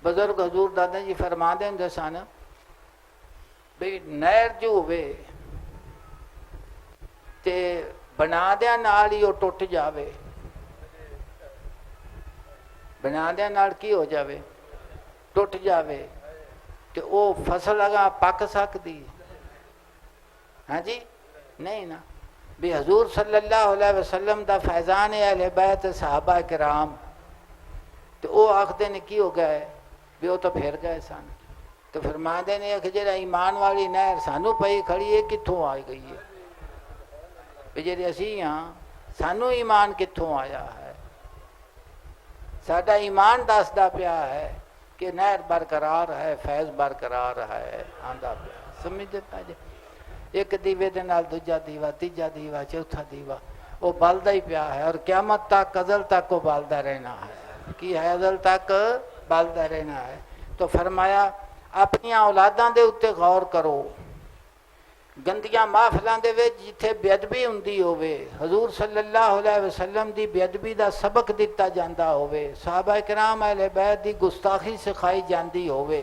بزرگ حضور دادا جی فرماندے ہوندے سن بھی نہر جو ہوئے تے بنا دیا نال ہی وہ ٹوٹ جاوے، بنا دیا نال کی ہو جاوے ٹوٹ جاوے، تے وہ فصل اگاں پک سکتی؟ ہاں جی نہیں نا۔ بھی حضور صلی اللہ علیہ وسلم دا فیضان اہل بیت صحابہ کرام تے وہ آخدے نے کی ہو گئے بھی وہ تو پھر گئے سن۔ تو فرما دے نے کہ جڑا ایمان والی نہر سانو پئی کھڑی ہے کتھوں آ گئی ہے؟ بھی جی اسی ہاں سانو ایمان کتھوں آیا ہے؟ ساڈا ایمان دسدا پیا ہے کہ نہر برقرار ہے، فیض برقرار ہے، آندا پیا سمجھتے پا جی۔ ایک دیوے دے نال دوجا دیوا، تیجا دیوا، چوتھا دیوا، وہ بلدا ہی پیا ہے، اور قیامت تک ازل تک وہ بلدا رہنا ہے۔ کی ہے؟ ازل تک بلدا رہنا ہے۔ تو فرمایا اپنی اولاداں دے اتے غور کرو، گندیاں محفلاں دے وچ جتھے بے ادبی ہوندی ہووے، حضور صلی اللہ علیہ وسلم دی بے ادبی دا سبق دتا جاندا ہووے، صحابہ کرام اہل بیت دی گستاخی سکھائی جاندی ہووے،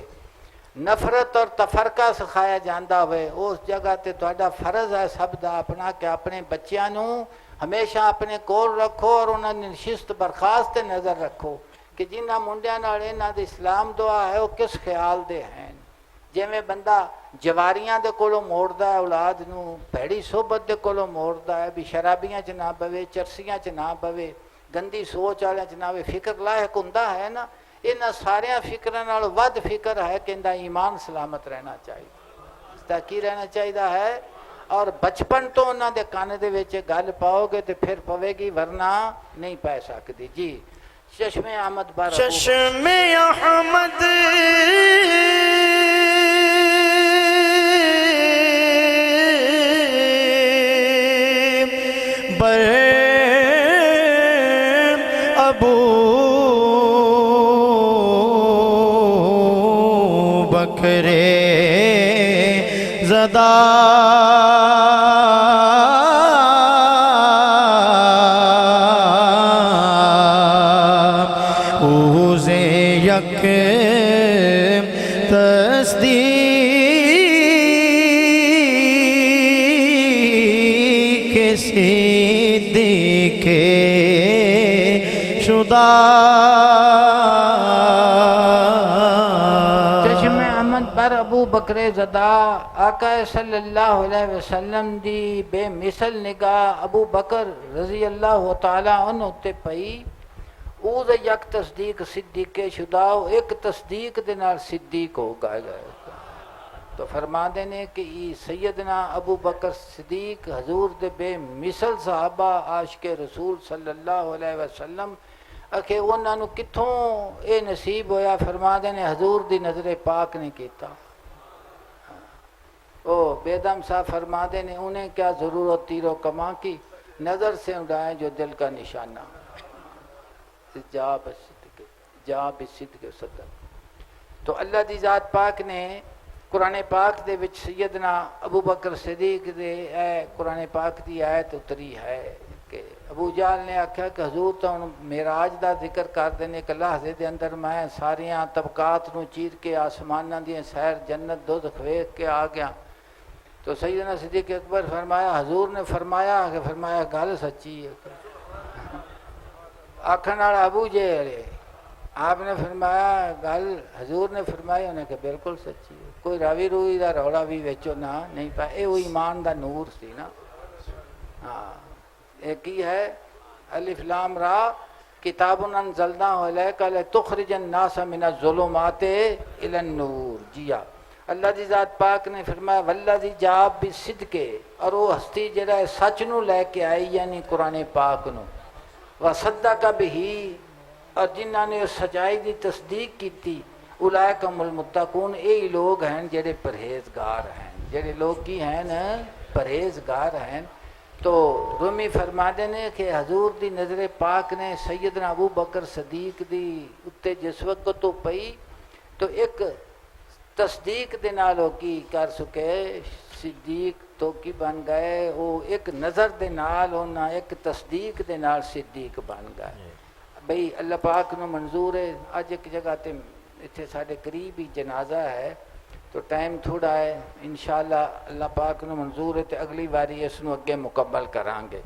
نفرت اور تفرقہ سکھایا جاندا ہوئے، اس جگہ تے تہاڈا فرض ہے سب دا اپنا کہ اپنے بچیاں نوں ہمیشہ اپنے کول رکھو اور انہاں دی نشست برخاست نظر رکھو کہ جنہاں منڈیاں نال انہاں دی اسلام دعا ہے وہ کس خیال دے ہیں۔ جویں بندہ جواریاں دے کولوں موڑدا ہے اولاد نوں، بھڑی صحبت دے کولوں موڑدا ہے، بھی شرابیاں چ نہ بوے، چرسیاں چ نہ بوے، گندی سوچ والے چ نہ ہوئے، فکر لاحق ہوندا ہے نا۔ انہاں ساریاں فکراں نال ود فکر ہے کہ اندا ایمان سلامت رہنا چاہیے، اس دا کی رہنا چاہیے ہے۔ اور بچپن تو انہاں دے کان دے وچ گل پاؤ گے تو پھر پوے گی، ورنہ نہیں پا سکتی۔ جی چشم احمد بار چشم احمد بر ابو بکر زدہ چشم احمد بر ابو بکر زدہ، آقا صلی اللہ علیہ وسلم دی بے مثل نگاہ ابو بکر رضی اللہ تعالیٰ عنہ تے پئی، او دے یک تصدیق صدیق شدہ، ایک تصدیق دے نال صدیق ہو گئے۔ تو فرما دینے کہ سیدنا ابو بکر صدیق حضور دے بے مثل صحابہ عاشق رسول صلی اللہ علیہ وسلم اکھے انہاں نو کتھوں اے نصیب ہویا؟ فرما دینے حضور دی نظر پاک نے کیتا۔ او بیدم صاحب فرما دینے انہیں کیا ضرورت تیر و کما کی، نظر سے اڑائیں جو دل کا نشانہ جا بس۔ جا بالصدق وصدق۔ تو اللہ دی ذات پاک نے قرآن پاک دے وچ سیدنا ابو بکر صدیق دے قرآن پاک دی آیت اتری ہے کہ ابو جہل نے آکھیا کہ حضور تو معراج دا ذکر کر دینے کہ لحظے دے اندر میں ساریاں طبقات نو چیر کے آسماناں دی سیر جنت دوزخ ویکھ کے آ گیا۔ تو سیدنا صدیق اکبر فرمایا حضور نے فرمایا گل سچی ہے۔ آکھن والا ابو جہل ہے، آپ نے فرمایا گل حضور نے فرمایا انہیں کہ بالکل سچی ہے، کوئی راوی روئی دا روڑا بھی وچوں نہ نہیں پایا، اے وہ ایمان دا نور سی نا۔ ہاں ایک ہی ہے الف لام را کتاب انزلناہ الیک لتخرج الناس من الظلمات الی النور۔ جی ہاں، اللہ دی ذات پاک نے فرمایا والذی جاء بالصدق، اور وہ ہستی جڑا ہے سچ نو لے کے آئی یعنی قرآن پاک نو، وصدق بہ، اور جنہاں نے اس سچائی دی تصدیق کیتی، اولئک هم المتقون، یہی لوگ ہیں جڑے پرہیزگار ہیں، جڑے لوگ کی ہیں پرہیزگار ہیں۔ تو رومی فرماتے ہیں کہ حضور دی نظر پاک نے سیدنا ابو بکر صدیق دی اتے جس وقت تو پئی تو ایک تصدیق دے نال وہ کی کر سکے، صدیق تو کی بن گئے، وہ ایک نظر دے نال ہونا ایک تصدیق دے نال صدیق بن گئے۔ بھئی اللہ پاک نو منظور ہے۔ اج ایک جگہ تے اتنے سارے قریب ہی جنازہ ہے تو ٹائم تھوڑا ہے، انشاءاللہ اللہ پاک نو منظور ہے تو اگلی باری اس نو اگے مکمل کران گے۔